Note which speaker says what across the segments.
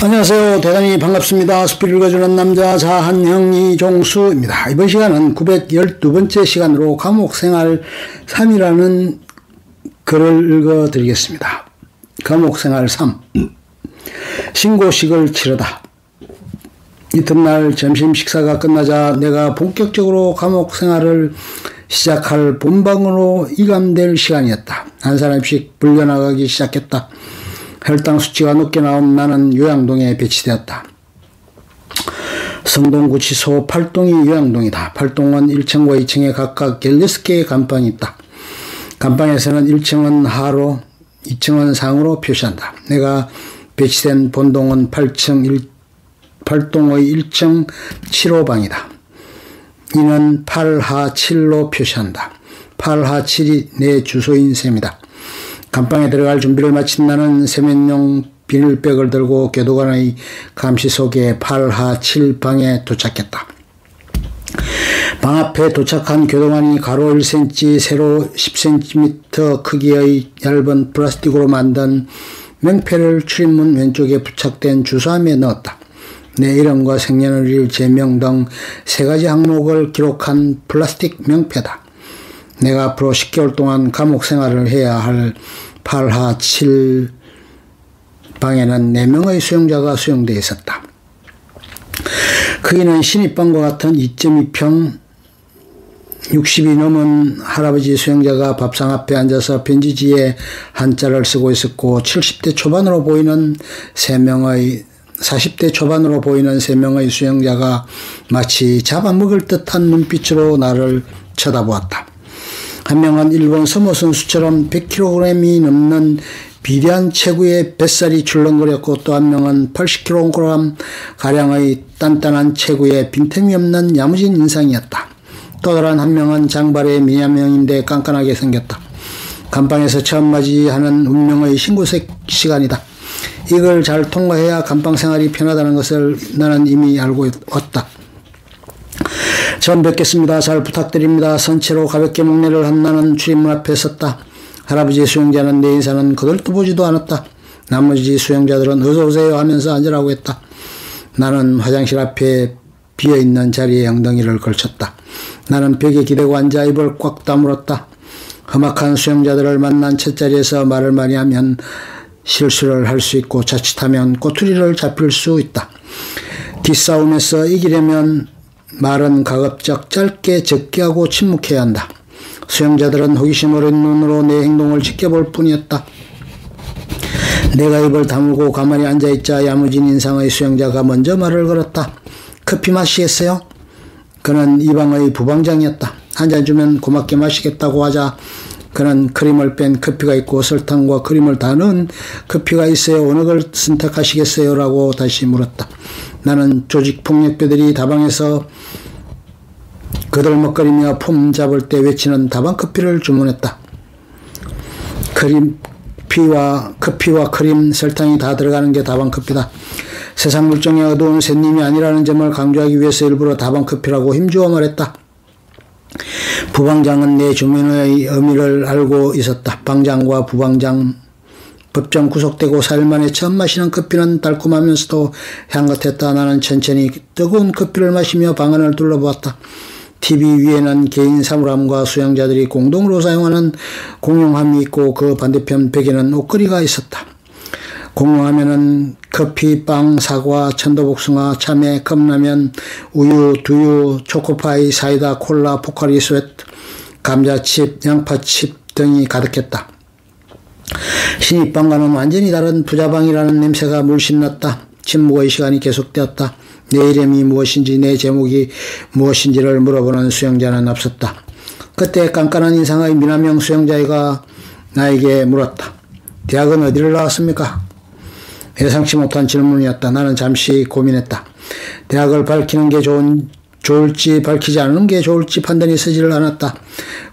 Speaker 1: 안녕하세요. 대단히 반갑습니다. 숲을 읽어주는 남자 자한형 이종수입니다. 이번 시간은 912번째 시간으로 감옥생활 3이라는 글을 읽어드리겠습니다. 감옥생활 3. 신고식을 치르다. 이튿날 점심 식사가 끝나자 내가 본격적으로 감옥생활을 시작할 본방으로 이감될 시간이었다. 한 사람씩 불려나가기 시작했다. 혈당 수치가 높게 나온 나는 요양동에 배치되었다. 성동구치소 8동이 요양동이다. 8동은 1층과 2층에 각각 16개의 간방이 있다. 간방에서는 1층은 하로, 2층은 상으로 표시한다. 내가 배치된 본동은 8동의 1층 7호방이다. 이는 8하7로 표시한다. 8하7이 내 주소인 셈이다. 감방에 들어갈 준비를 마친 나는 세면용 비닐백을 들고 교도관의 감시 속에 8하7방에 도착했다. 방 앞에 도착한 교도관이 가로 1cm, 세로 10cm 크기의 얇은 플라스틱으로 만든 명패를 출입문 왼쪽에 부착된 주소함에 넣었다. 내 이름과 생년월일, 제명 등 3가지 항목을 기록한 플라스틱 명패다. 내가 앞으로 10개월 동안 감옥 생활을 해야 할 8하7 방에는 4명의 수용자가 수용되어 있었다. 크기는 신입방과 같은 2.2평 60이 넘은 할아버지 수용자가 밥상 앞에 앉아서 편지지에 한자를 쓰고 있었고 40대 초반으로 보이는 3명의 수용자가 마치 잡아먹을 듯한 눈빛으로 나를 쳐다보았다. 한 명은 일본 서머 선수처럼 100kg이 넘는 비대한 체구에 뱃살이 출렁거렸고 또 한 명은 80kg 가량의 단단한 체구에 빈틈이 없는 야무진 인상이었다. 또 다른 한 명은 장발의 미남형인데 깐깐하게 생겼다. 감방에서 처음 맞이하는 운명의 신고식 시간이다. 이걸 잘 통과해야 감방 생활이 편하다는 것을 나는 이미 알고 왔다. 처음 뵙겠습니다. 잘 부탁드립니다. 선체로 가볍게 목례를 한 나는 출입문 앞에 섰다. 할아버지 수용자는 내 인사는 거들떠보지도 않았다. 나머지 수용자들은 어서오세요 하면서 앉으라고 했다. 나는 화장실 앞에 비어있는 자리에 엉덩이를 걸쳤다. 나는 벽에 기대고 앉아 입을 꽉 다물었다. 험악한 수용자들을 만난 첫 자리에서 말을 많이 하면 실수를 할 수 있고 자칫하면 꼬투리를 잡힐 수 있다. 뒷싸움에서 이기려면 말은 가급적 짧게 적게 하고 침묵해야 한다. 수용자들은 호기심 어린 눈으로 내 행동을 지켜볼 뿐이었다. 내가 입을 다물고 가만히 앉아있자 야무진 인상의 수용자가 먼저 말을 걸었다. 커피 마시겠어요? 그는 이 방의 부방장이었다. 한 잔 주면 고맙게 마시겠다고 하자 그는 크림을 뺀 커피가 있고 설탕과 크림을 다 넣은 커피가 있어요. 어느 걸 선택하시겠어요? 라고 다시 물었다. 나는 조직폭력배들이 다방에서 거들먹거리며 폼 잡을 때 외치는 다방커피를 주문했다. 커피와 크림, 설탕이 다 들어가는 게 다방커피다. 세상 물정의 어두운 샌님이 아니라는 점을 강조하기 위해서 일부러 다방커피라고 힘주어 말했다. 부방장은 내 주민의 의미를 알고 있었다. 방장과 부방장. 법정 구속되고 4일 만에 처음 마시는 커피는 달콤하면서도 향긋했다. 나는 천천히 뜨거운 커피를 마시며 방안을 둘러보았다. TV 위에는 개인 사물함과 수용자들이 공동으로 사용하는 공용함이 있고 그 반대편 벽에는 옷걸이가 있었다. 공용함에는 커피, 빵, 사과, 천도복숭아, 참외, 컵라면, 우유, 두유, 초코파이, 사이다, 콜라, 포카리 스웨트, 감자칩, 양파칩 등이 가득했다. 신입방과는 완전히 다른 부자방이라는 냄새가 물씬 났다. 침묵의 시간이 계속되었다. 내 이름이 무엇인지 내 제목이 무엇인지를 물어보는 수용자는 없었다. 그때 깐깐한 인상의 미남형 수용자가 나에게 물었다. 대학은 어디를 나왔습니까? 예상치 못한 질문이었다. 나는 잠시 고민했다. 대학을 밝히는 게 좋을지 밝히지 않는 게 좋을지 판단이 서지를 않았다.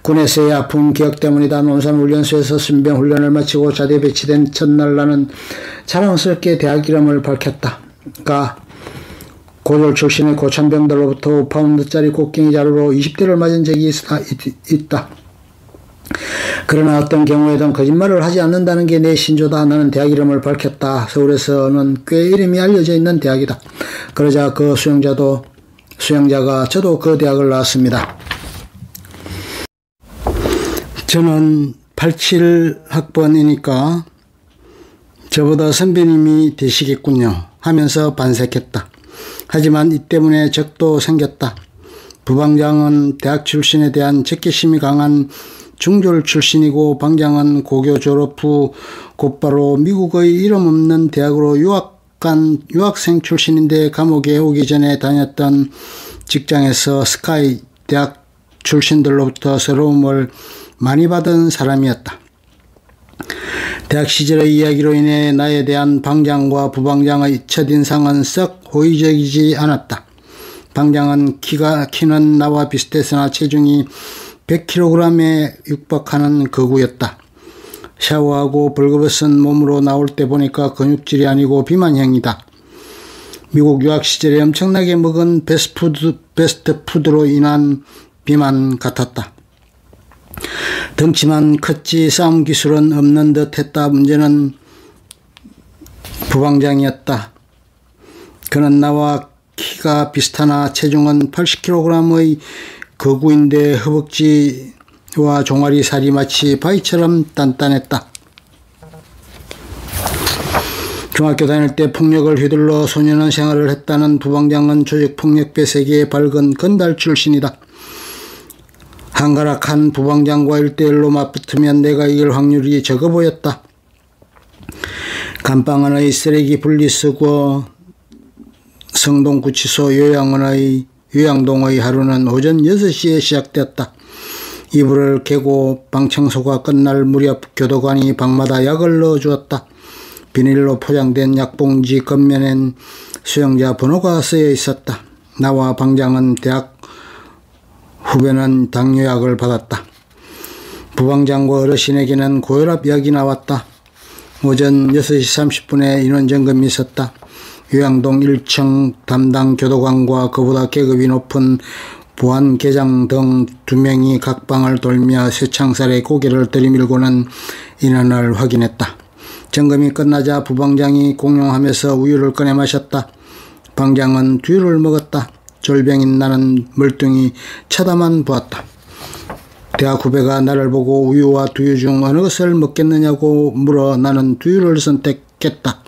Speaker 1: 군에서의 아픈 기억 때문이다. 논산훈련소에서 신병 훈련을 마치고 자대 배치된 첫날 나는 자랑스럽게 대학 이름을 밝혔다. 고졸 출신의 고참병들로부터 5파운드짜리 곡괭이 자루로 20대를 맞은 적이 있다. 그러나 어떤 경우에든 거짓말을 하지 않는다는 게 내 신조다. 나는 대학 이름을 밝혔다. 서울에서는 꽤 이름이 알려져 있는 대학이다. 그러자 그 수영자가 저도 그 대학을 나왔습니다. 저는 87학번이니까 저보다 선배님이 되시겠군요 하면서 반색했다. 하지만 이 때문에 적도 생겼다. 부방장은 대학 출신에 대한 적개심이 강한 중졸 출신이고 방장은 고교 졸업 후 곧바로 미국의 이름 없는 대학으로 유학생 출신인데 감옥에 오기 전에 다녔던 직장에서 스카이 대학 출신들로부터 서러움을 많이 받은 사람이었다. 대학 시절의 이야기로 인해 나에 대한 방장과 부방장의 첫인상은 썩 호의적이지 않았다. 방장은 키는 나와 비슷했으나 체중이 100kg에 육박하는 거구였다. 샤워하고 벌거벗은 몸으로 나올 때 보니까 근육질이 아니고 비만형이다. 미국 유학 시절에 엄청나게 먹은 패스트푸드로 인한 비만 같았다. 덩치만 컸지 싸움 기술은 없는 듯 했다. 문제는 부방장이었다. 그는 나와 키가 비슷하나 체중은 80kg의 거구인데 허벅지와 종아리 살이 마치 바위처럼 단단했다. 중학교 다닐 때 폭력을 휘둘러 소년원 생활을 했다는 부방장은 조직폭력배 세계의 밝은 건달 출신이다. 한가락한 부방장과 1대1로 맞붙으면 내가 이길 확률이 적어 보였다. 감방원의 쓰레기 분리수거, 성동구치소 요양동의 하루는 오전 6시에 시작되었다. 이불을 개고 방청소가 끝날 무렵 교도관이 방마다 약을 넣어주었다. 비닐로 포장된 약봉지 겉면엔 수영자 번호가 쓰여 있었다. 나와 방장은 대학 후배는 당뇨약을 받았다. 부방장과 어르신에게는 고혈압 약이 나왔다. 오전 6시 30분에 인원점검이 있었다. 요양동 1층 담당 교도관과 그보다 계급이 높은 보안계장 등 2명이 각 방을 돌며 쇠창살에 고개를 들이밀고는 인원을 확인했다. 점검이 끝나자 부방장이 공용하면서 우유를 꺼내 마셨다. 방장은 두유를 먹었다. 졸병인 나는 멀뚱히 쳐다만 보았다. 대학 후배가 나를 보고 우유와 두유 중 어느 것을 먹겠느냐고 물어 나는 두유를 선택했다.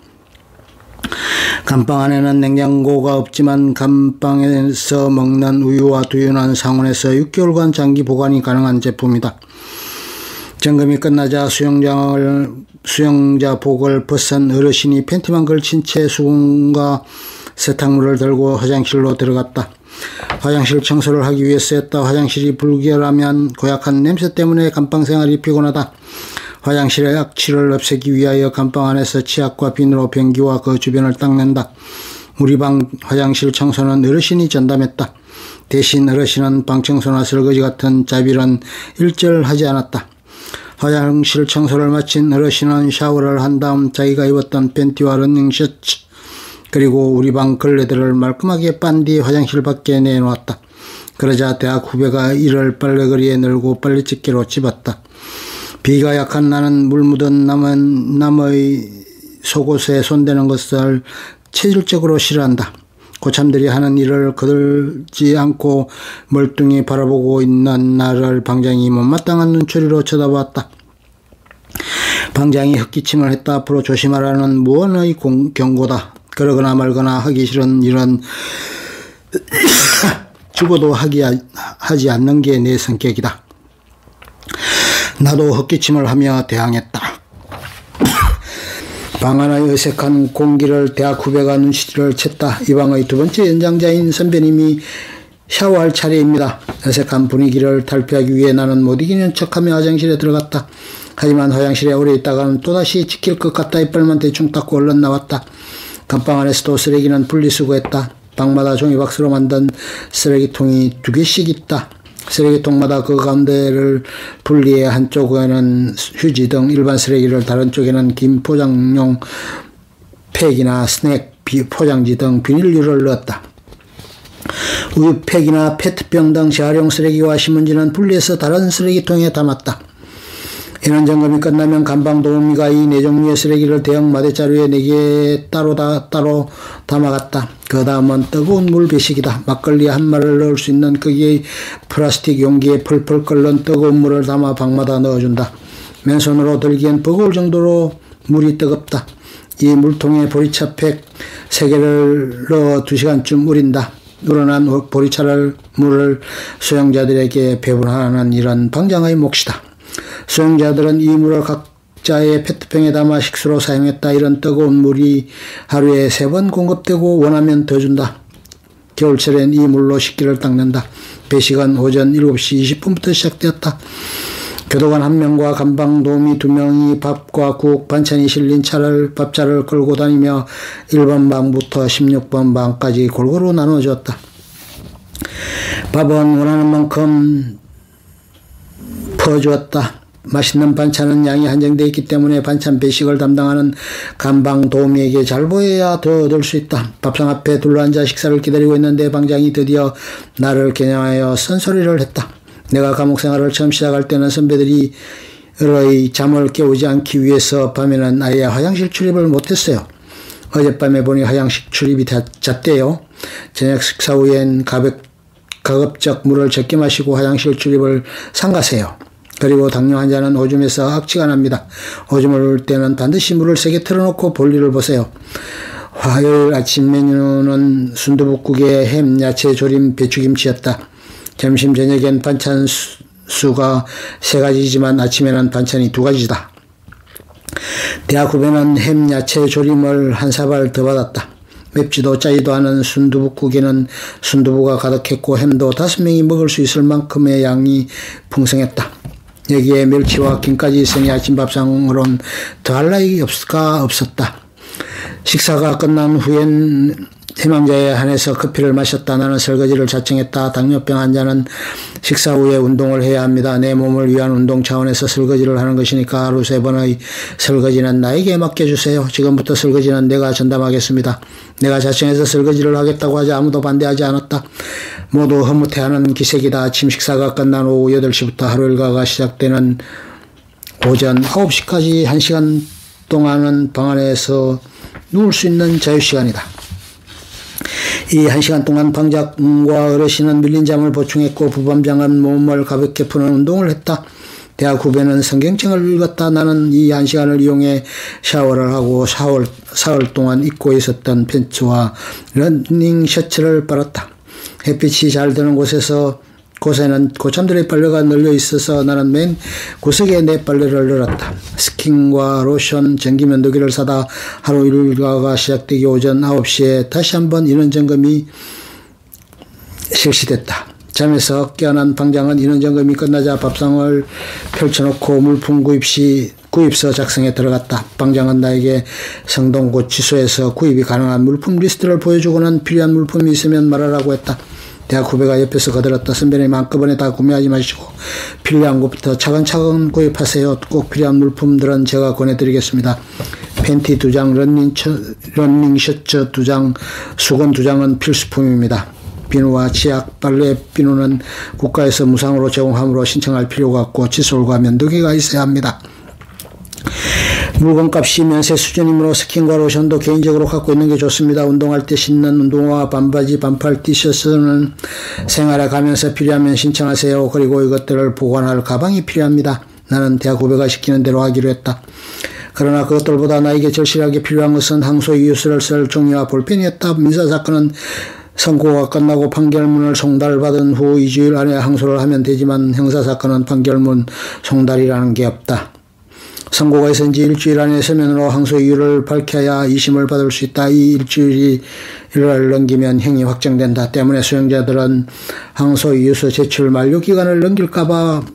Speaker 1: 감방 안에는 냉장고가 없지만 감방에서 먹는 우유와 두유는 상온에서 6개월간 장기 보관이 가능한 제품이다. 점검이 끝나자 수영자 복을 벗은 어르신이 팬티만 걸친 채 수건과 세탁물을 들고 화장실로 들어갔다. 화장실 청소를 하기 위해서였다. 화장실이 불결하면 고약한 냄새 때문에 감방 생활이 피곤하다. 화장실의 악취를 없애기 위하여 감방 안에서 치약과 비누로 변기와 그 주변을 닦는다. 우리 방 화장실 청소는 어르신이 전담했다. 대신 어르신은 방 청소나 설거지 같은 자비는 일절하지 않았다. 화장실 청소를 마친 어르신은 샤워를 한 다음 자기가 입었던 팬티와 러닝셔츠 그리고 우리 방 걸레들을 말끔하게 빤 뒤 화장실 밖에 내놓았다. 그러자 대학 후배가 이를 빨래거리에 널고 빨래집게로 집었다. 비가 약한 나는 물 묻은 남의 속옷에 손대는 것을 체질적으로 싫어한다. 고참들이 하는 일을 거들지 않고 멀뚱히 바라보고 있는 나를 방장이 못마땅한 눈초리로 쳐다보았다. 방장이 헛기침을 했다. 앞으로 조심하라는 무언의 경고다. 그러거나 말거나 하기 싫은 일은 죽어도 하지 않는 게 내 성격이다. 나도 헛기침을 하며 대항했다. 방 안의 어색한 공기를 대학 후배가 눈치를 챘다. 이 방의 두 번째 연장자인 선배님이 샤워할 차례입니다. 어색한 분위기를 탈피하기 위해 나는 못 이기는 척하며 화장실에 들어갔다. 하지만 화장실에 오래 있다가는 또다시 지킬 것 같다. 이빨만 대충 닦고 얼른 나왔다. 감방 안에서도 쓰레기는 분리수거했다. 방마다 종이박스로 만든 쓰레기통이 2개씩 있다. 쓰레기통마다 그 가운데를 분리해 한쪽에는 휴지 등 일반 쓰레기를 다른 쪽에는 긴 포장용 팩이나 스낵 포장지 등 비닐류를 넣었다. 우유팩이나 페트병 등 재활용 쓰레기와 신문지는 분리해서 다른 쓰레기통에 담았다. 이런 점검이 끝나면 간방도우미가 이 네 종류의 쓰레기를 대형 마대자루에 4개 따로 담아갔다. 그 다음은 뜨거운 물 배식이다. 막걸리 한 마를 넣을 수 있는 크기의 플라스틱 용기에 펄펄 끓는 뜨거운 물을 담아 방마다 넣어준다. 맨손으로 들기엔 버거울 정도로 물이 뜨겁다. 이 물통에 보리차팩 3개를 넣어 2시간쯤 우린다. 우러난 물을 수용자들에게 배분하는 일은 방장의 몫이다. 수용자들은 이 물을 각자의 페트병에 담아 식수로 사용했다. 이런 뜨거운 물이 하루에 3번 공급되고 원하면 더 준다. 겨울철엔 이 물로 식기를 닦는다. 배식은 오전 7시 20분부터 시작되었다. 교도관 1명과 간방도우미 2명이 밥과 국, 반찬이 실린 밥차를 끌고 다니며 1번 방부터 16번 방까지 골고루 나눠줬다. 밥은 원하는 만큼 퍼주었다. 맛있는 반찬은 양이 한정되어 있기 때문에 반찬 배식을 담당하는 간방도우미에게 잘 보여야 더 얻을 수 있다. 밥상 앞에 둘러앉아 식사를 기다리고 있는데 방장이 드디어 나를 겨냥하여 쓴소리를 했다. 내가 감옥생활을 처음 시작할 때는 선배들이 잠을 깨우지 않기 위해서 밤에는 아예 화장실 출입을 못했어요. 어젯밤에 보니 화장실 출입이 잦대요. 저녁 식사 후엔 가급적 물을 적게 마시고 화장실 출입을 삼가세요. 그리고 당뇨 환자는 오줌에서 악취가 납니다. 오줌을 울 때는 반드시 물을 세게 틀어놓고 볼일을 보세요. 화요일 아침 메뉴는 순두부국에 햄, 야채, 조림, 배추김치였다. 점심 저녁엔 반찬 수가 3가지지만 아침에는 반찬이 2가지다. 대학 후배는 햄, 야채, 조림을 한 사발 더 받았다. 맵지도 짜지도 않은 순두부국에는 순두부가 가득했고 햄도 5명이 먹을 수 있을 만큼의 양이 풍성했다. 여기에 멸치와 김까지 있으니 아침밥상으론 더할 나위가 없었다. 식사가 끝난 후엔 희망자에 한해서 커피를 마셨다. 나는 설거지를 자청했다. 당뇨병 환자는 식사 후에 운동을 해야 합니다. 내 몸을 위한 운동 차원에서 설거지를 하는 것이니까 하루 3번의 설거지는 나에게 맡겨주세요. 지금부터 설거지는 내가 전담하겠습니다. 내가 자청해서 설거지를 하겠다고 하자 아무도 반대하지 않았다. 모두 흐뭇해하는 기색이다. 아침 식사가 끝난 오후 8시부터 하루 일과가 시작되는 오전 9시까지 1시간 동안은 방 안에서 누울 수 있는 자유시간이다. 이 1시간 동안 방장과 어르신은 밀린 잠을 보충했고 부반장은 몸을 가볍게 푸는 운동을 했다. 대학 후배는 성경책을 읽었다. 나는 이 1시간을 이용해 샤워를 하고 사흘 동안 입고 있었던 팬츠와 러닝 셔츠를 빨았다. 햇빛이 잘 드는 곳에는 고참들의 빨래가 널려 있어서 나는 맨 구석에 내 빨래를 널었다. 스킨과 로션, 전기면도기를 사다 하루 일과가 시작되기 오전 9시에 다시 한번 인원 점검이 실시됐다. 잠에서 깨어난 방장은 인원 점검이 끝나자 밥상을 펼쳐놓고 물품 구입서 작성에 들어갔다. 방장은 나에게 성동구치소에서 구입이 가능한 물품 리스트를 보여주고는 필요한 물품이 있으면 말하라고 했다. 대학 후배가 옆에서 거들었다. 선배님 한꺼번에 다 구매하지 마시고 필요한 것부터 차근차근 구입하세요. 꼭 필요한 물품들은 제가 권해드리겠습니다. 팬티 2장, 러닝 셔츠 2장, 수건 2장은 필수품입니다. 비누와 치약, 빨래 비누는 국가에서 무상으로 제공함으로 신청할 필요가 없고 칫솔과 면도기가 있어야 합니다. 물건값이 면세 수준이므로 스킨과 로션도 개인적으로 갖고 있는 게 좋습니다. 운동할 때 신는 운동화, 반바지, 반팔, 티셔츠는 생활에 가면서 필요하면 신청하세요. 그리고 이것들을 보관할 가방이 필요합니다. 나는 대학 후배가 시키는 대로 하기로 했다. 그러나 그것들보다 나에게 절실하게 필요한 것은 항소 이유서를 쓸 종이와 볼펜이었다. 민사사건은 선고가 끝나고 판결문을 송달받은 후 2주일 안에 항소를 하면 되지만 형사사건은 판결문 송달이라는 게 없다. 선고가 있은 지 일주일 안에 서면으로 항소 이유를 밝혀야 2심을 받을 수 있다. 이 일주일을 넘기면 형이 확정된다. 때문에 수용자들은 항소 이유서 제출 만료 기간을 넘길까봐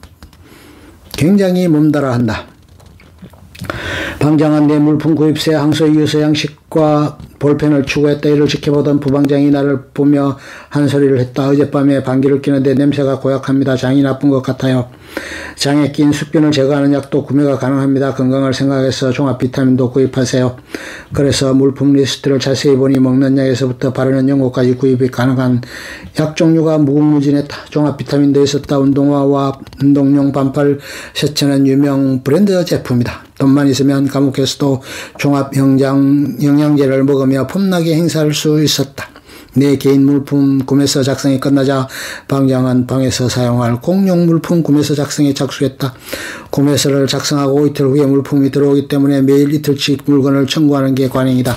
Speaker 1: 굉장히 몸달아 한다. 방장은 내 물품 구입세 항소 이유서 양식과 볼펜을 추구했다. 이를 지켜보던 부방장이 나를 보며 한 소리를 했다. 어젯밤에 방귀를 뀌는데 냄새가 고약합니다. 장이 나쁜 것 같아요. 장에 낀 습균을 제거하는 약도 구매가 가능합니다. 건강을 생각해서 종합 비타민도 구입하세요. 그래서 물품 리스트를 자세히 보니 먹는 약에서부터 바르는 연고까지 구입이 가능한 약 종류가 무궁무진했다. 종합 비타민도 있었다. 운동화와 운동용 반팔 셔츠는 유명 브랜드 제품이다. 돈만 있으면 감옥에서도 종합 영양제를 먹으며 폼나게 행사할 수 있었다. 내 개인 물품 구매서 작성이 끝나자 방장은 방에서 사용할 공용 물품 구매서 작성에 착수했다. 구매서를 작성하고 이틀 후에 물품이 들어오기 때문에 매일 이틀씩 물건을 청구하는 게 관행이다.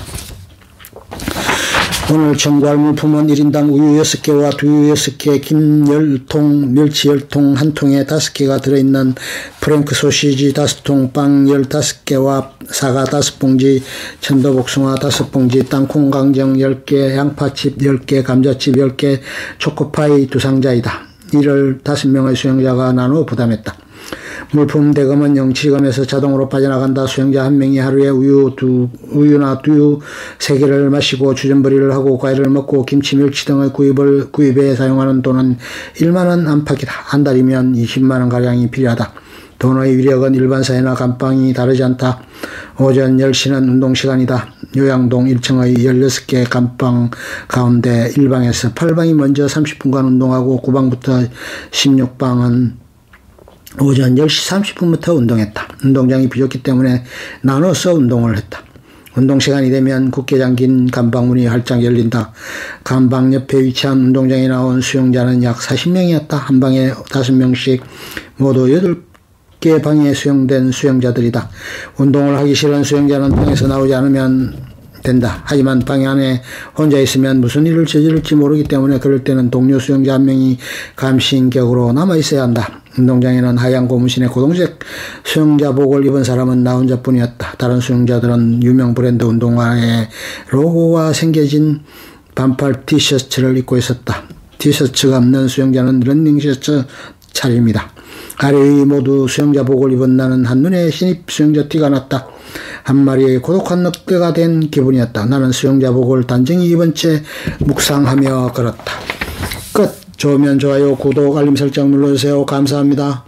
Speaker 1: 오늘 청구할 물품은 1인당 우유 6개와 두유 6개, 김 10통, 멸치 10통, 한 통에 5개가 들어있는 프랭크 소시지 5통, 빵 15개와 사과 5봉지, 천도복숭아 5봉지, 땅콩 강정 10개, 양파칩 10개, 감자칩 10개, 초코파이 2상자이다. 이를 5명의 수용자가 나누어 부담했다. 물품 대금은 영치금에서 자동으로 빠져나간다. 수용자 한 명이 하루에 우유나 두유 3개를 마시고 주전부리를 하고 과일을 먹고 김치, 멸치 등의 구입에 사용하는 돈은 1만원 안팎이다. 한 달이면 20만원가량이 필요하다. 돈의 위력은 일반 사회나 감방이 다르지 않다. 오전 10시는 운동시간이다. 요양동 1층의 16개 감방 가운데 1방에서 8방이 먼저 30분간 운동하고 9방부터 16방은 오전 10시 30분부터 운동했다. 운동장이 비었기 때문에 나눠서 운동을 했다. 운동시간이 되면 굳게 잠긴 감방문이 활짝 열린다. 감방 옆에 위치한 운동장에 나온 수용자는 약 40명이었다. 한 방에 5명씩 모두 8개 방에 수용된 수용자들이다. 운동을 하기 싫은 수용자는 방에서 나오지 않으면 된다. 하지만 방 안에 혼자 있으면 무슨 일을 저지를지 모르기 때문에 그럴 때는 동료 수용자 한 명이 감시인격으로 남아 있어야 한다. 운동장에는 하얀 고무신에 고동색 수영자복을 입은 사람은 나 혼자뿐이었다. 다른 수영자들은 유명 브랜드 운동화에 로고가 새겨진 반팔 티셔츠를 입고 있었다. 티셔츠가 없는 수영자는 러닝셔츠 차림이다. 아래위 모두 수영자복을 입은 나는 한눈에 신입 수영자 티가 났다. 한 마리의 고독한 늑대가 된 기분이었다. 나는 수영자복을 단정히 입은 채 묵상하며 걸었다. 끝. 좋으면 좋아요, 구독, 알림 설정 눌러주세요. 감사합니다.